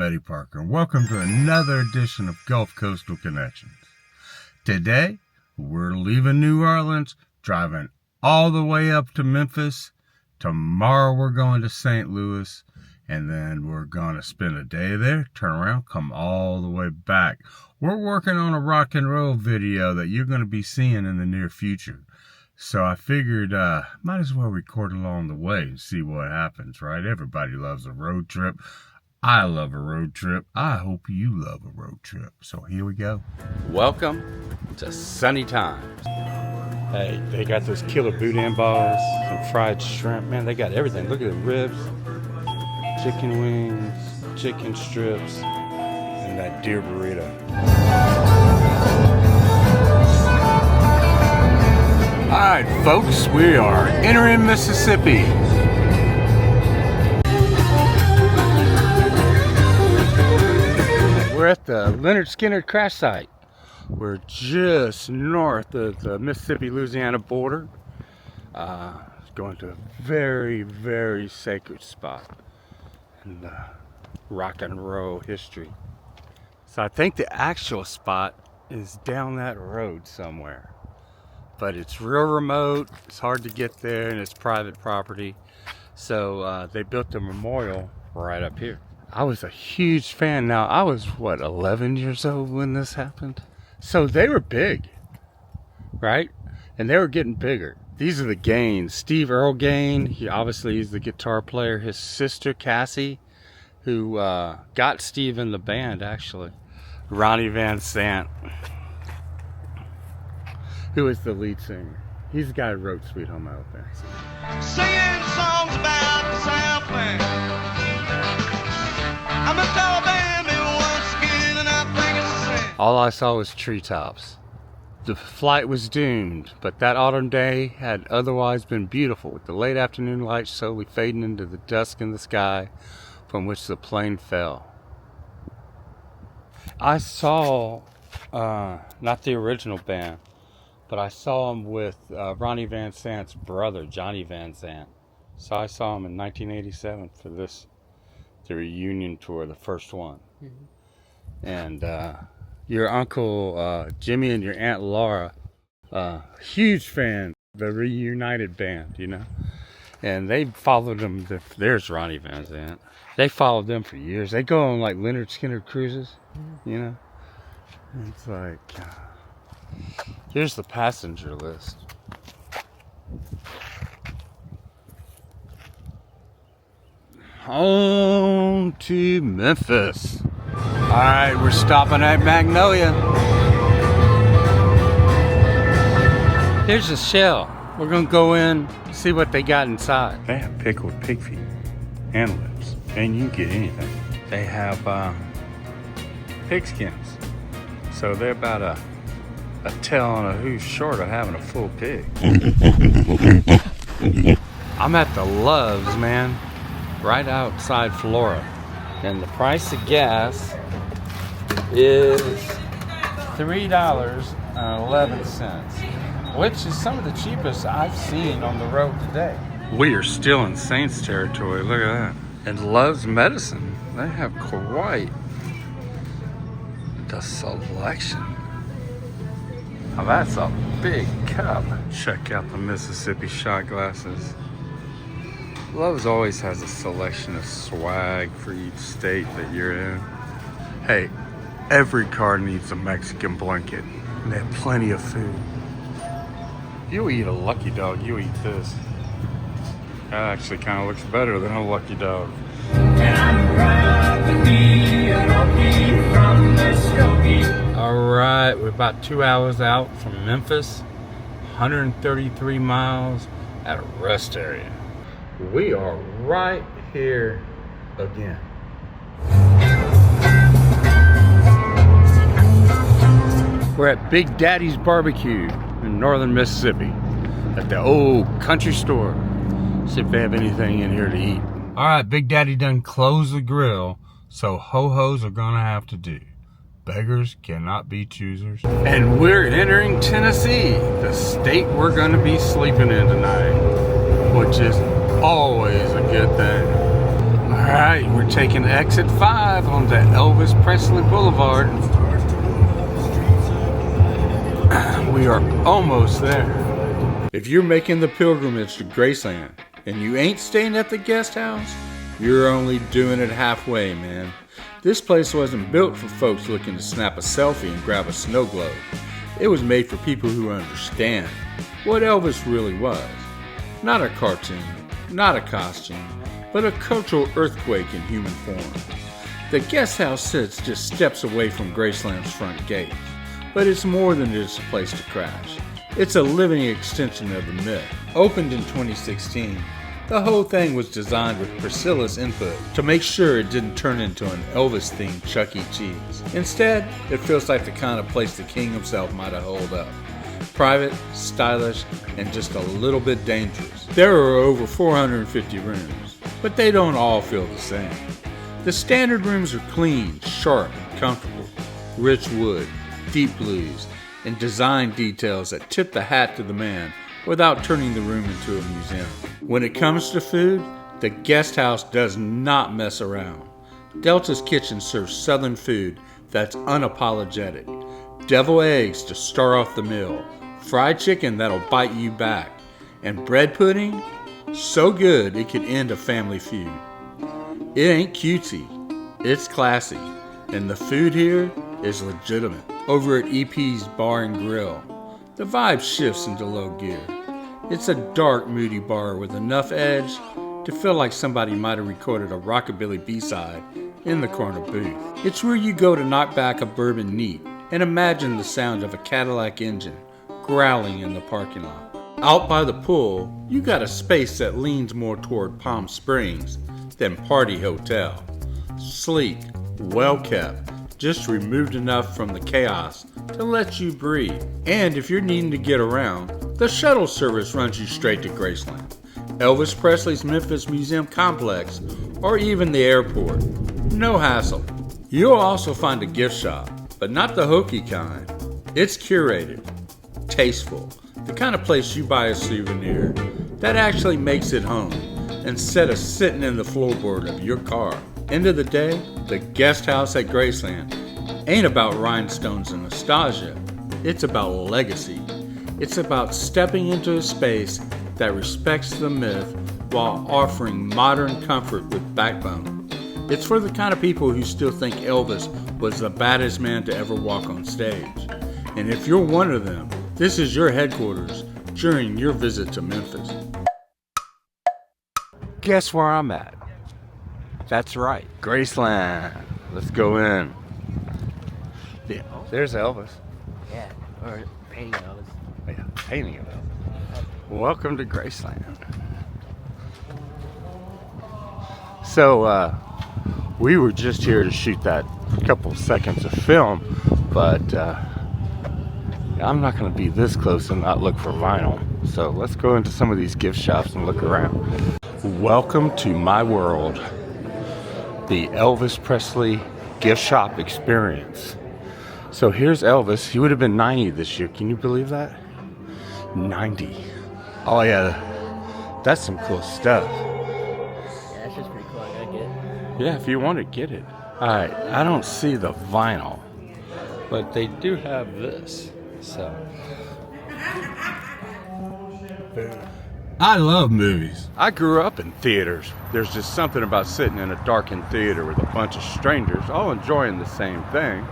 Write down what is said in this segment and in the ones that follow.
Eddie Parker, and welcome to another edition of Gulf Coastal Connections. Today, we're leaving New Orleans, driving all the way up to Memphis. Tomorrow, we're going to St. Louis, and then we're going to spend a day there, turn around, come all the way back. We're working on a rock and roll video that you're going to be seeing in the near future. So I figured, might as well record along the way and see what happens, right? Everybody loves a road trip. I love a road trip. I hope you love a road trip. So here we go. Welcome to Sunny Times. Hey, they got those killer boudin balls, some fried shrimp. Man, they got everything. Look at the ribs, chicken wings, chicken strips, and that deer burrito. All right, folks, we are entering Mississippi. We're at the Lynyrd Skynyrd crash site. We're just north of the Mississippi-Louisiana border. Going to a very, very sacred spot in the rock and roll history. So I think the actual spot is down that road somewhere. But it's real remote, it's hard to get there, and it's private property. So they built a memorial right up here. I was a huge fan. Now, I was, 11 years old when this happened? So they were big, right? And they were getting bigger. These are the Gaines. Steve Earl Gaine, he obviously is the guitar player. His sister, Cassie, who got Steve in the band, actually. Ronnie Van Sant, who is the lead singer. He's the guy who wrote Sweet Home Alabama. Singing songs about the Southland. I'm a Alabama once again, and I think it's the same. All I saw was treetops. The flight was doomed, but that autumn day had otherwise been beautiful, with the late afternoon light slowly fading into the dusk in the sky from which the plane fell. I saw, not the original band, but I saw him with Ronnie Van Sant's brother, Johnny Van Sant. So I saw him in 1987 for the reunion tour, the first one. Mm-hmm. And your uncle Jimmy and your aunt Laura, huge fan, the Reunited band, you know. And they followed them. There's Ronnie Van Sant. They followed them for years. They go on like Lynyrd Skynyrd cruises, you know. And it's like... here's the passenger list. On to Memphis. Alright, we're stopping at Magnolia. Here's the shell. We're gonna go in, see what they got inside. They have pickled pig feet and lips, and you can get anything. They have pig skins. So they're about a tail on a who's short of having a full pig. I'm at the Loves, man, right outside Flora, and the price of gas is $3.11, which is some of the cheapest I've seen on the road today. We are still in Saints territory. Look at that. And Love's Medicine, they have quite the selection. Oh, that's a big cup. Check out the Mississippi shot glasses. Love's always has a selection of swag for each state that you're in. Hey, every car needs a Mexican blanket. And they have plenty of food. You eat a Lucky Dog, you eat this. That actually kind of looks better than a Lucky Dog. Alright, we're about 2 hours out from Memphis, 133 miles at a rest area. We are right here again. We're at Big Daddy's Barbecue in northern Mississippi at the old country store. See if they have anything in here to eat. Alright, Big Daddy done closed the grill, so ho-hos are gonna have to do. Beggars cannot be choosers. And we're entering Tennessee, the state we're gonna be sleeping in tonight, which is always a good thing. All Alright, we're taking exit 5 onto Elvis Presley Boulevard. We are almost there. If you're making the pilgrimage to Graceland and you ain't staying at the guest house, you're only doing it halfway, man. This place wasn't built for folks looking to snap a selfie and grab a snow globe. It was made for people who understand what Elvis really was. Not a cartoon, not a costume, but a cultural earthquake in human form. The guest house sits just steps away from Graceland's front gate, but it's more than just a place to crash. It's a living extension of the myth. Opened in 2016, the whole thing was designed with Priscilla's input to make sure it didn't turn into an Elvis-themed Chuck E. Cheese. Instead, it feels like the kind of place the king himself might have holed up. Private, stylish, and just a little bit dangerous. There are over 450 rooms, but they don't all feel the same. The standard rooms are clean, sharp, and comfortable. Rich wood, deep blues, and design details that tip the hat to the man without turning the room into a museum. When it comes to food, the guest house does not mess around. Delta's Kitchen serves southern food that's unapologetic. Deviled eggs to start off the meal, fried chicken that'll bite you back, and bread pudding so good it could end a family feud. It ain't cutesy, it's classy, and the food here is legitimate. Over at EP's Bar and Grill, the vibe shifts into low gear. It's a dark, moody bar with enough edge to feel like somebody might have recorded a rockabilly B-side in the corner booth. It's where you go to knock back a bourbon neat and imagine the sound of a Cadillac engine growling in the parking lot. Out by the pool, you got a space that leans more toward Palm Springs than Party Hotel. Sleek, well kept, just removed enough from the chaos to let you breathe. And if you're needing to get around, the shuttle service runs you straight to Graceland, Elvis Presley's Memphis Museum Complex, or even the airport. No hassle. You'll also find a gift shop, but not the hokey kind. It's curated, tasteful, the kind of place you buy a souvenir that actually makes it home instead of sitting in the floorboard of your car. End of the day, the guest house at Graceland ain't about rhinestones and nostalgia. It's about legacy. It's about stepping into a space that respects the myth while offering modern comfort with backbone. It's for the kind of people who still think Elvis was the baddest man to ever walk on stage. And if you're one of them, this is your headquarters during your visit to Memphis. Guess where I'm at? That's right, Graceland. Let's go in. Yeah, there's Elvis. Yeah, or painting Elvis. Yeah, painting of Elvis. Welcome to Graceland. So, we were just here to shoot that couple seconds of film, but I'm not going to be this close and not look for vinyl. So let's go into some of these gift shops and look around. Welcome to my world, the Elvis Presley gift shop experience. So here's Elvis. He would have been 90 this year. Can you believe that? 90. Oh yeah, that's some cool stuff. Yeah, that's just pretty cool. I gotta get it. Yeah, if you want to get it. Alright, I don't see the vinyl, but they do have this. So I love movies. I grew up in theaters. There's just something about sitting in a darkened theater with a bunch of strangers all enjoying the same thing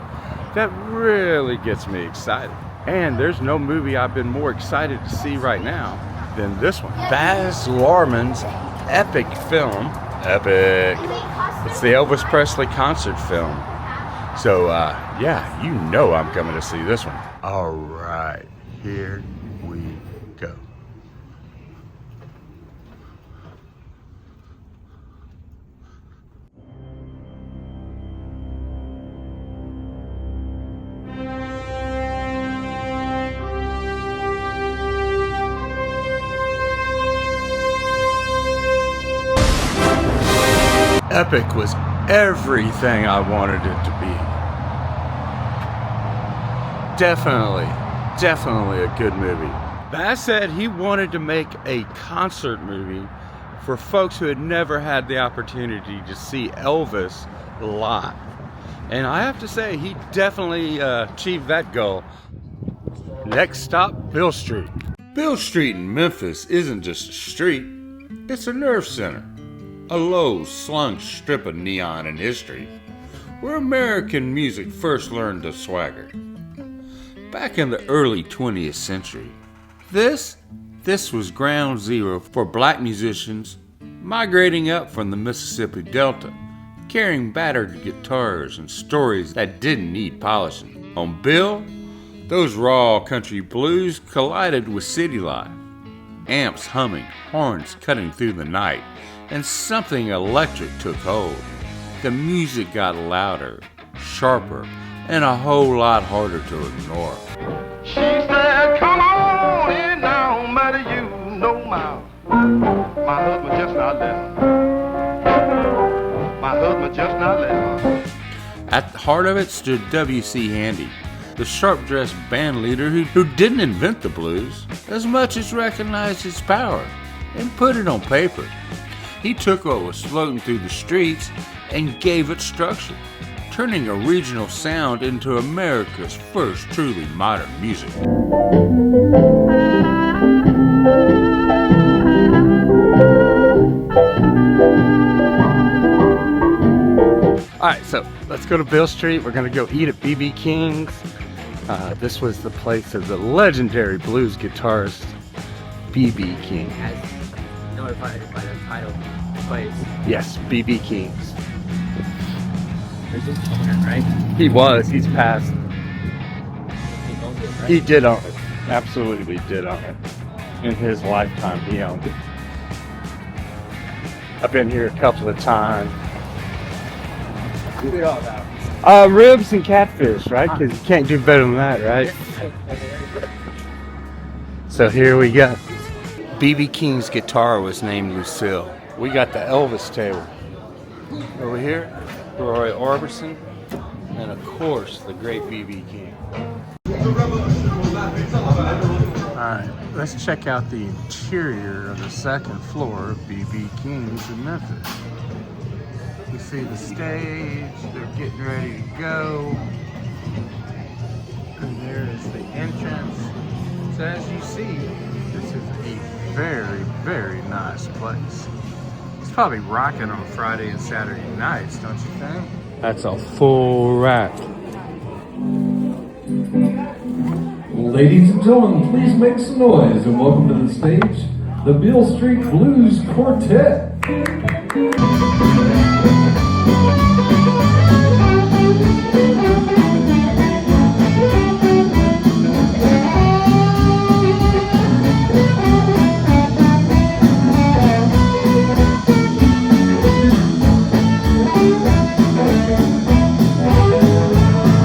that really gets me excited. And there's no movie I've been more excited to see right now than this one. Baz Luhrmann's epic film. Epic. It's the Elvis Presley concert film. So, yeah, you know I'm coming to see this one. All right, here we go. Epic was everything I wanted it to be. Definitely a good movie. Bass said he wanted to make a concert movie for folks who had never had the opportunity to see Elvis live. And I have to say, he definitely achieved that goal. Next stop, Beale Street. Beale Street in Memphis isn't just a street, it's a nerve center. A low, slung strip of neon and history, where American music first learned to swagger. Back in the early 20th century, this was ground zero for black musicians migrating up from the Mississippi Delta, carrying battered guitars and stories that didn't need polishing. On Beale, those raw country blues collided with city life, amps humming, horns cutting through the night, and something electric took hold. The music got louder, sharper, and a whole lot harder to ignore. She said, come on in now, matter you know my husband just not left. My husband just not left. At the heart of it stood W.C. Handy, the sharp-dressed band leader who didn't invent the blues as much as recognized its power and put it on paper. He took what was floating through the streets and gave it structure, turning a regional sound into America's first truly modern music. Alright, so let's go to Beale Street. We're gonna go eat at B.B. King's. This was the place of the legendary blues guitarist B.B. King. As notified by the title place. Yes, B.B. King's. There's this owner, right? He was, he's passed. He owns it, right? He did own it. Absolutely did own it. In his lifetime, he owned it. I've been here a couple of times. Who it all about? Ribs and catfish, right? Because you can't do better than that, right? So here we go. B.B. King's guitar was named Lucille. We got the Elvis table. Over here, Roy Orbison, and of course, the great B.B. King. Alright, let's check out the interior of the second floor of B.B. King's in Memphis. You see the stage, they're getting ready to go. And there is the entrance. So as you see, this is a very, very nice place. It's probably rocking on Friday and Saturday nights, don't you think? That's a full rack. Ladies and gentlemen, please make some noise and welcome to the stage, the Beale Street Blues Quartet.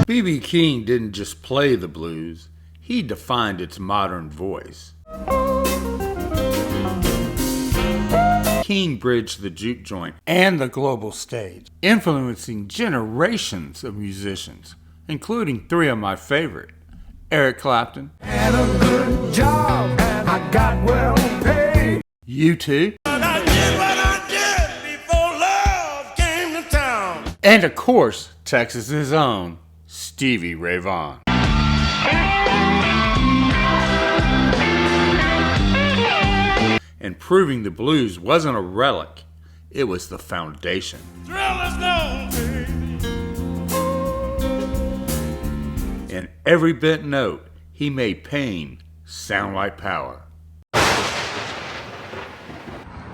B.B. King didn't just play the blues, he defined its modern voice. King bridged the juke joint And the global stage. influencing generations of musicians, including three of my favorite, Eric Clapton, Had a good job and I got well paid. U2, I did what I did before love came to town. and of course, Texas's own Stevie Ray Vaughan. And proving the blues wasn't a relic, it was the foundation. Thrill is known, baby. In every bent note, he made pain sound like power.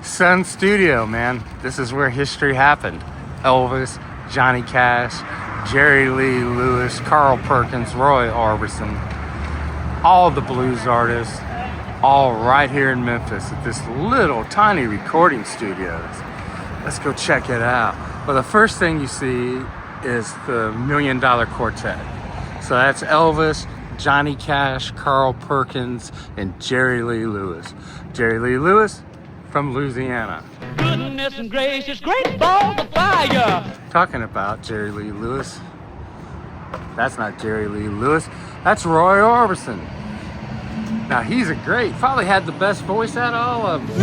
Sun Studio, man. This is where history happened. Elvis, Johnny Cash, Jerry Lee Lewis, Carl Perkins, Roy Orbison, all the blues artists, all right here in Memphis at this little tiny recording studios. Let's go check it out. Well, the first thing you see is the $1 Million Quartet. So that's Elvis, Johnny Cash, Carl Perkins, and Jerry Lee Lewis. Jerry Lee Lewis from Louisiana. Goodness and gracious, great balls of fire. Talking about Jerry Lee Lewis. That's not Jerry Lee Lewis. That's Roy Orbison. Now he's probably had the best voice out of all of them.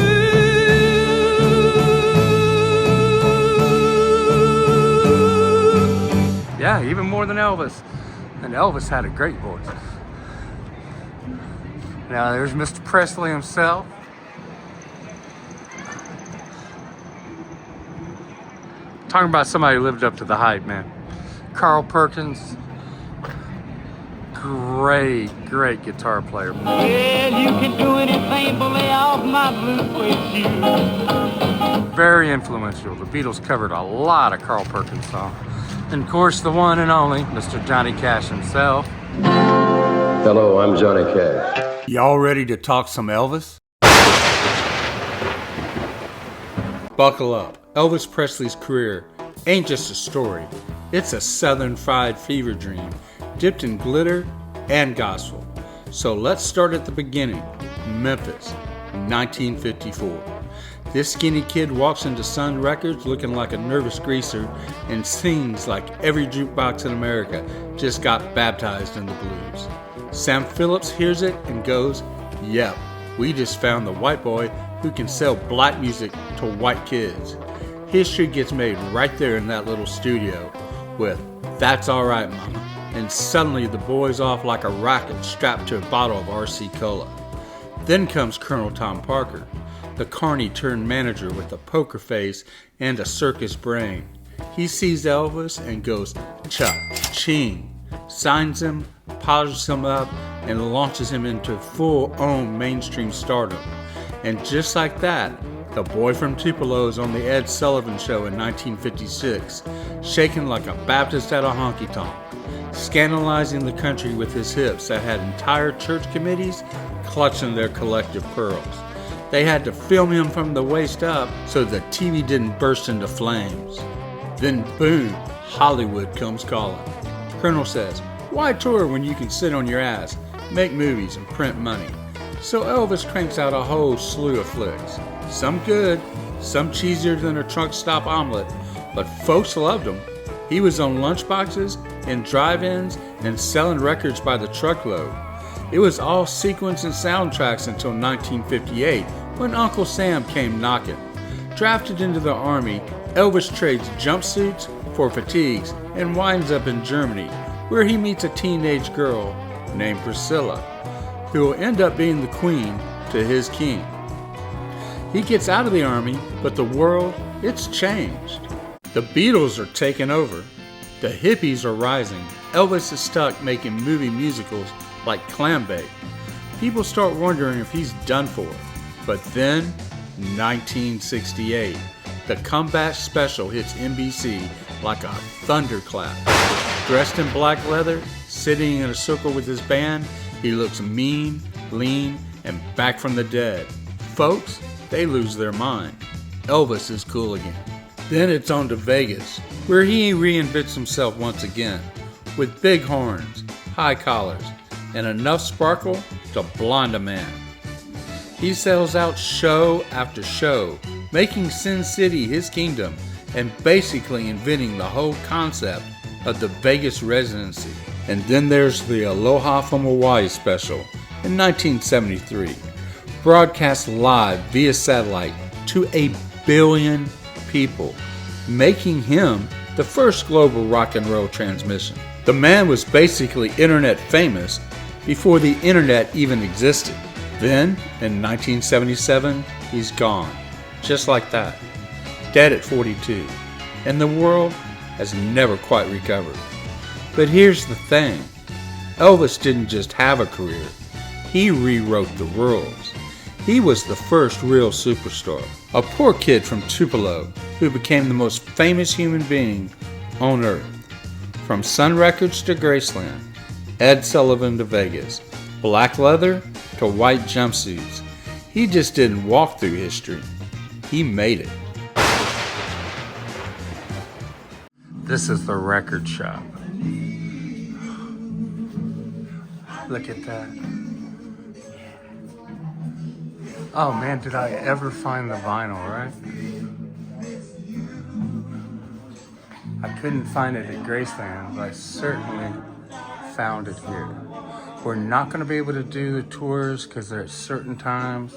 more than Elvis. And Elvis had a great voice. Now there's Mr. Presley himself. Talking about somebody who lived up to the hype, man. Carl Perkins, great guitar player. Yeah, you can do anything but lay off my blue suede shoes. Very influential. The Beatles covered a lot of Carl Perkins songs. And of course, the one and only Mr. Johnny Cash himself. Hello, I'm Johnny Cash. Y'all ready to talk some Elvis? Buckle up. Elvis Presley's career ain't just a story. It's a southern fried fever dream, dipped in glitter and gospel. So let's start at the beginning. Memphis, 1954. This skinny kid walks into Sun Records looking like a nervous greaser and sings like every jukebox in America just got baptized in the blues. Sam Phillips hears it and goes, "Yep, we just found the white boy who can sell black music to white kids." History gets made right there in that little studio with "That's Alright Mama," and suddenly the boy's off like a rocket strapped to a bottle of RC Cola. Then comes Colonel Tom Parker, the carny turned manager with a poker face and a circus brain. He sees Elvis and goes cha-ching, signs him, polishes him up, and launches him into full-on mainstream stardom. And just like that, the boy from Tupelo is on the Ed Sullivan Show in 1956, shaking like a Baptist at a honky-tonk, scandalizing the country with his hips that had entire church committees clutching their collective pearls. They had to film him from the waist up so the TV didn't burst into flames. Then boom, Hollywood comes calling. Colonel says, "Why tour when you can sit on your ass, make movies, and print money?" So Elvis cranks out a whole slew of flicks. Some good, some cheesier than a trunk stop omelet, but folks loved him. He was on lunchboxes, in drive-ins, and selling records by the truckload. It was all sequence and soundtracks until 1958, when Uncle Sam came knocking. Drafted into the Army, Elvis trades jumpsuits for fatigues and winds up in Germany, where he meets a teenage girl named Priscilla, who will end up being the queen to his king. He gets out of the Army, but the world, it's changed. The Beatles are taking over. The hippies are rising. Elvis is stuck making movie musicals like Clambake. People start wondering if he's done for. But then, 1968, the comeback special hits NBC like a thunderclap. Dressed in black leather, sitting in a circle with his band, he looks mean, lean, and back from the dead. Folks, they lose their mind. Elvis is cool again. Then it's on to Vegas, where he reinvents himself once again, with big horns, high collars, and enough sparkle to blind a man. He sells out show after show, making Sin City his kingdom and basically inventing the whole concept of the Vegas residency. And then there's the Aloha from Hawaii special in 1973, broadcast live via satellite to 1 billion people, making him the first global rock and roll transmission. The man was basically internet famous before the internet even existed. Then, in 1977, he's gone, just like that, dead at 42, and the world has never quite recovered. But here's the thing, Elvis didn't just have a career, he rewrote the rules. He was the first real superstar, a poor kid from Tupelo who became the most famous human being on earth. From Sun Records to Graceland, Ed Sullivan to Vegas, black leather to white jumpsuits. He just didn't walk through history, he made it. This is the record shop. Look at that. Oh man, did I ever find the vinyl, right? I couldn't find it at Graceland, but I certainly found it here. We're not going to be able to do the tours because they're at certain times,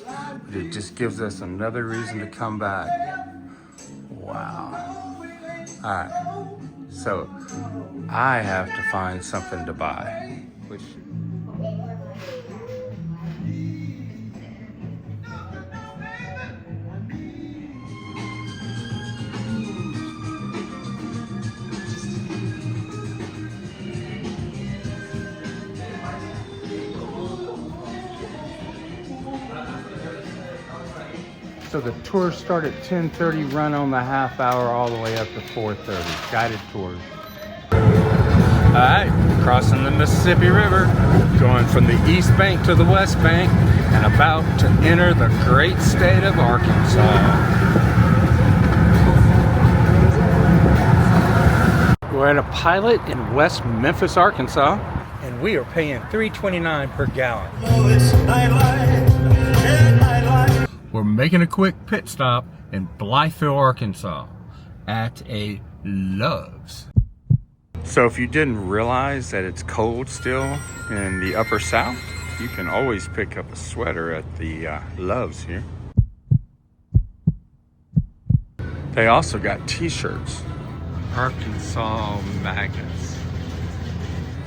but it just gives us another reason to come back. Wow. All right, So I have to find something to buy. Which So the tours start at 10:30, run on the half hour all the way up to 4:30. Guided tours. All right, crossing the Mississippi River, going from the East Bank to the West Bank, and about to enter the great state of Arkansas. We're at a pilot in West Memphis, Arkansas, and we are paying $3.29 per gallon. We're making a quick pit stop in Blytheville, Arkansas at a Love's. So if you didn't realize that it's cold still in the upper south, you can always pick up a sweater at the Love's here. They also got t-shirts. Arkansas magnets.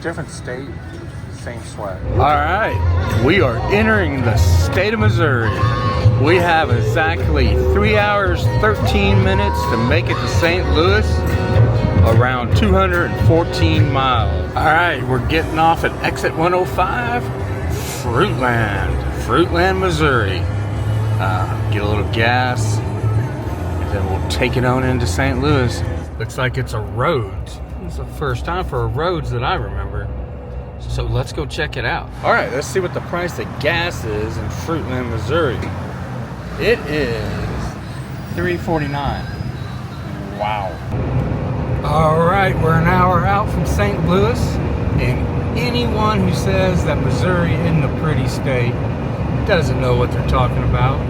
Different state, same swag. All right, we are entering the state of Missouri. We have exactly 3 hours, 13 minutes to make it to St. Louis, around 214 miles. All right, we're getting off at exit 105, Fruitland, Missouri. Get a little gas, and then we'll take it on into St. Louis. Looks like it's a Rhodes. It's the first time for a Rhodes that I remember. So let's go check it out. All right, let's see what the price of gas is in Fruitland, Missouri. It is $3.49. Wow. All right, we're an hour out from St. Louis, and anyone who says that Missouri isn't a pretty state doesn't know what they're talking about.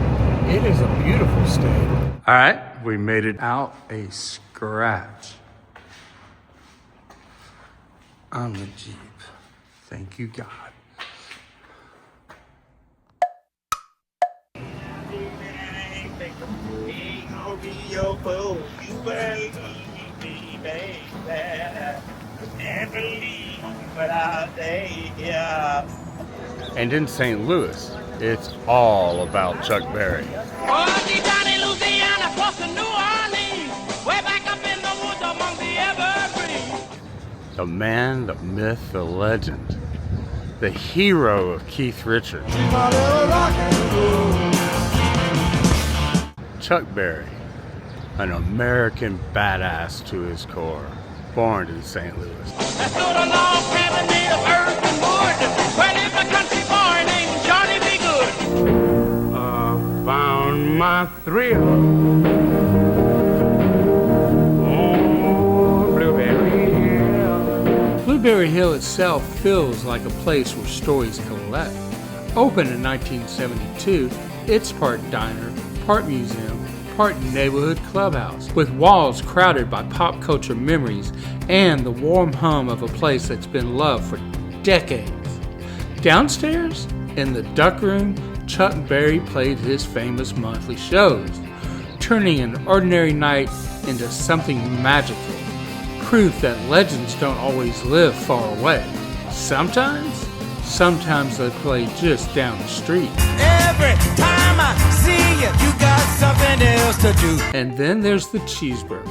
It is a beautiful state. All right, we made it out a scratch on the Jeep. Thank you, God. And in St. Louis, it's all about Chuck Berry. The man, the myth, the legend, the hero of Keith Richards. Chuck Berry, an American badass to his core, born in St. Louis. Found my thrill on Blueberry Hill. Blueberry Hill itself feels like a place where stories collect. Opened in 1972, it's part diner, part museum, part neighborhood clubhouse, with walls crowded by pop culture memories and the warm hum of a place that's been loved for decades. Downstairs, in the duck room, Chuck Berry played his famous monthly shows, turning an ordinary night into something magical. Proof that legends don't always live far away. Sometimes they play just down the street. Every time I see you, you got something else to do. And then there's the cheeseburger.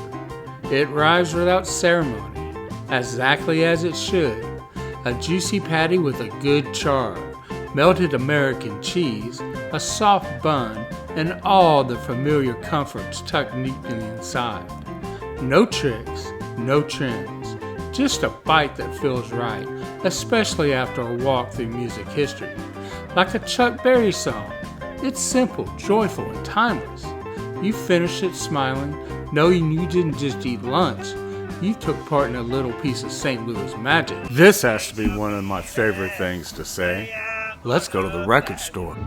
It arrives without ceremony, exactly as it should. A juicy patty with a good char, melted American cheese, a soft bun, and all the familiar comforts tucked neatly inside. No tricks, no trends, just a bite that feels right, especially after a walk through music history. Like a Chuck Berry song, it's simple, joyful, and timeless. You finish it smiling, knowing you didn't just eat lunch, you took part in a little piece of St. Louis magic. This has to be one of my favorite things to say. Let's go to the record store.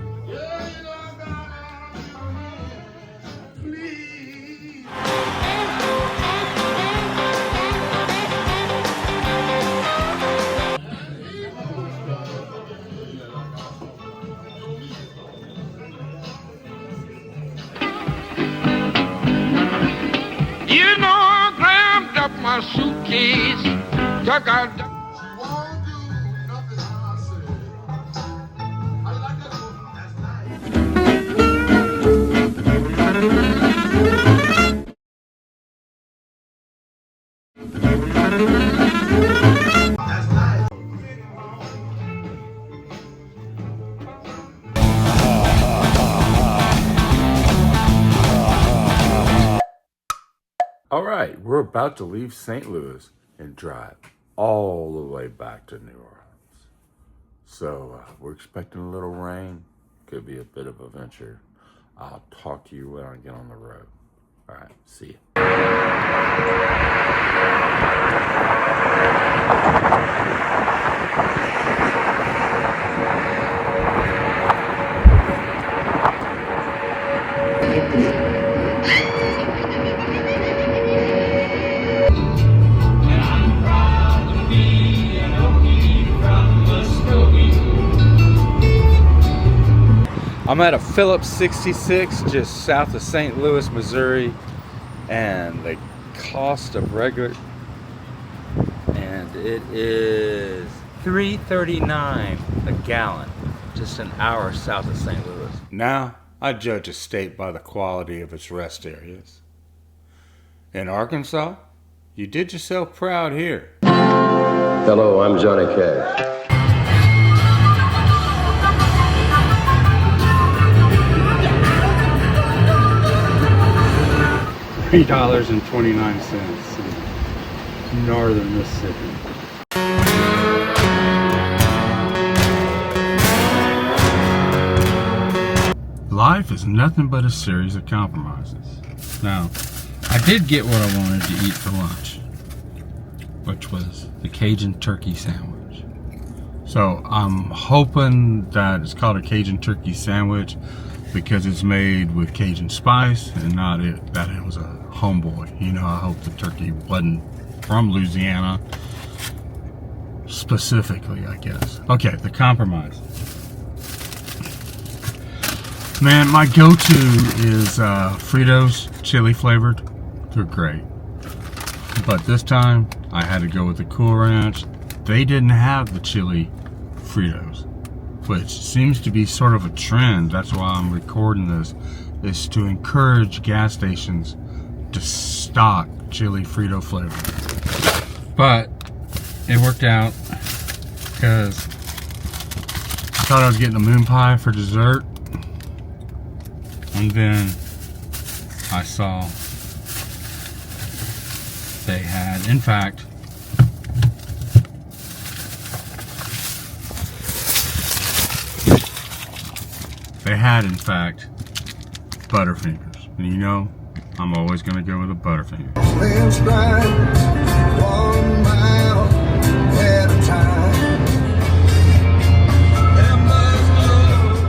You know I grabbed up my suitcase days. Duck out. All right, we're about to leave St. Louis and drive all the way back to New Orleans. So we're expecting a little rain. Could be a bit of a venture. I'll talk to you when I get on the road. All right, see you. I'm at a Phillips 66 just south of St. Louis, Missouri, and the cost of regular, and it is $3.39 a gallon, just an hour south of St. Louis. Now, I judge a state by the quality of its rest areas. In Arkansas, you did yourself proud here. Hello, I'm Johnny Cash. $3.29 in northern Mississippi. Life is nothing but a series of compromises. Now, I did get what I wanted to eat for lunch, which was the Cajun turkey sandwich. So I'm hoping that it's called a Cajun turkey sandwich because it's made with Cajun spice and not that it was a homeboy. You know, I hope the turkey wasn't from Louisiana specifically, I guess. Okay, the compromise. Man, my go-to is Fritos chili flavored. They're great. But this time, I had to go with the Cool Ranch. They didn't have the chili Fritos, which seems to be sort of a trend. That's why I'm recording this, is to encourage gas stations to stock chili Frito flavor. But it worked out because I thought I was getting a moon pie for dessert, and then I saw they had, in fact, Butterfingers. And you know, I'm always going to go with a Butterfinger.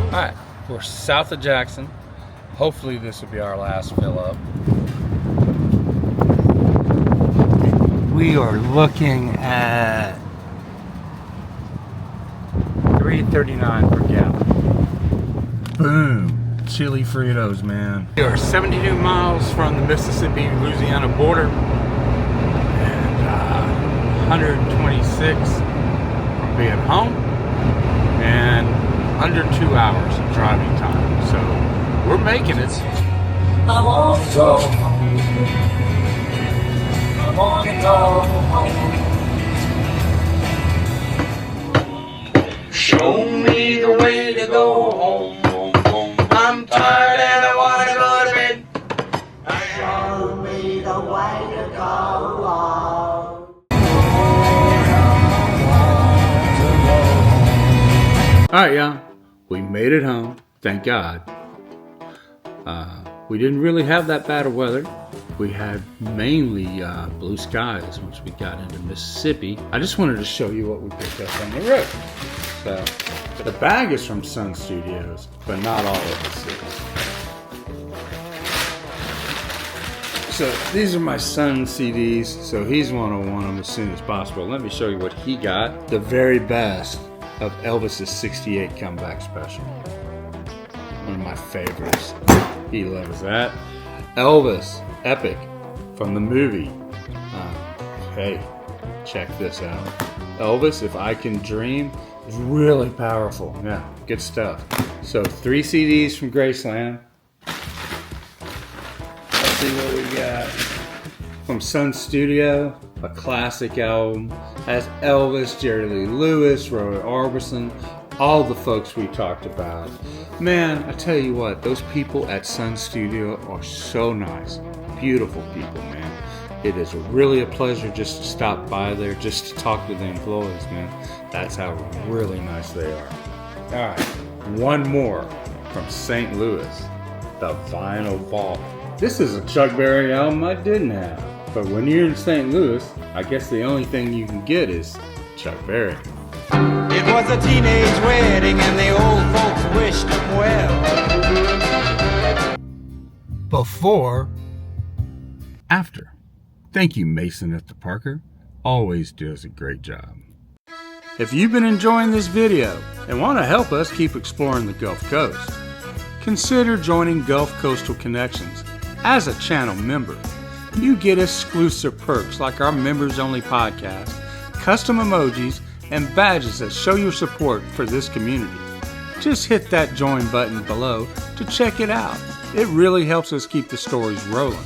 Alright, we're south of Jackson. Hopefully this will be our last fill up. We are looking at $3.39 per gallon. Boom. Chili Fritos, man. We are 72 miles from the Mississippi-Louisiana border and 126 from being home and under 2 hours of driving time. So we're making it. I want to go home. I want to go home. Show me the way to go home. I'm tired and I want to go to bed. Show me the way to go home. Alright, y'all. We made it home. Thank God. We didn't really have that bad of weather. We had mainly blue skies once we got into Mississippi. I just wanted to show you what we picked up on the road. So, the bag is from Sun Studios, but not all of the CDs. So these are my son CDs, so he's want to want them as soon as possible. Let me show you what he got. The very best of Elvis's 68 comeback special. One of my favorites. He loves that. Elvis, Epic, from the movie. Hey, check this out. Elvis, If I Can Dream, is really powerful. Yeah, good stuff. So 3 CDs from Graceland. Let's see what we got. From Sun Studio, a classic album. Has Elvis, Jerry Lee Lewis, Roy Orbison, all the folks we talked about. Man, I tell you what, those people at Sun Studio are so nice. Beautiful people, man. It is really a pleasure just to stop by there, just to talk to the employees, man. That's how really nice they are. All right, one more from St. Louis, the Vinyl Vault. This is a Chuck Berry album I didn't have. But when you're in St. Louis, I guess the only thing you can get is Chuck Berry. It was a teenage wedding and the old folks wished him well. Before, after. Thank you, Mason at the Parker. Always does a great job. If you've been enjoying this video and want to help us keep exploring the Gulf Coast, consider joining Gulf Coastal Connections as a channel member. You get exclusive perks like our members-only podcast, custom emojis, and badges that show your support for this community. Just hit that join button below to check it out. It really helps us keep the stories rolling.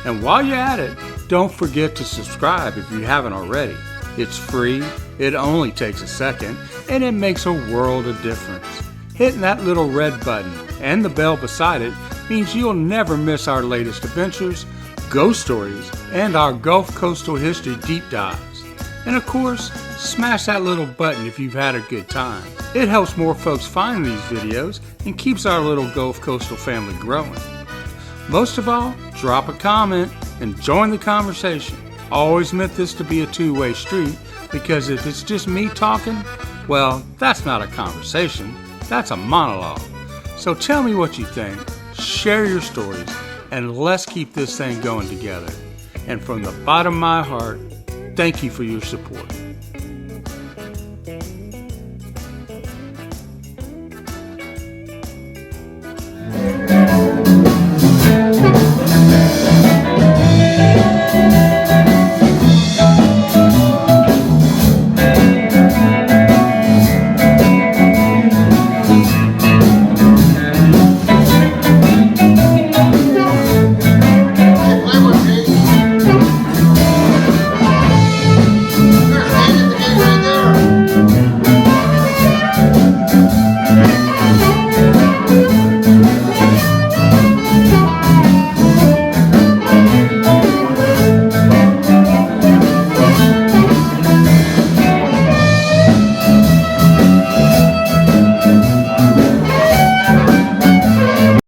And while you're at it, don't forget to subscribe if you haven't already. It's free, it only takes a second, and it makes a world of difference. Hitting that little red button and the bell beside it means you'll never miss our latest adventures, ghost stories, and our Gulf Coastal history deep dives. And of course, smash that little button if you've had a good time. It helps more folks find these videos and keeps our little Gulf Coastal family growing. Most of all, drop a comment and join the conversation. I always meant this to be a two-way street, because if it's just me talking, well, that's not a conversation, that's a monologue. So tell me what you think, share your stories, and let's keep this thing going together. And from the bottom of my heart, thank you for your support.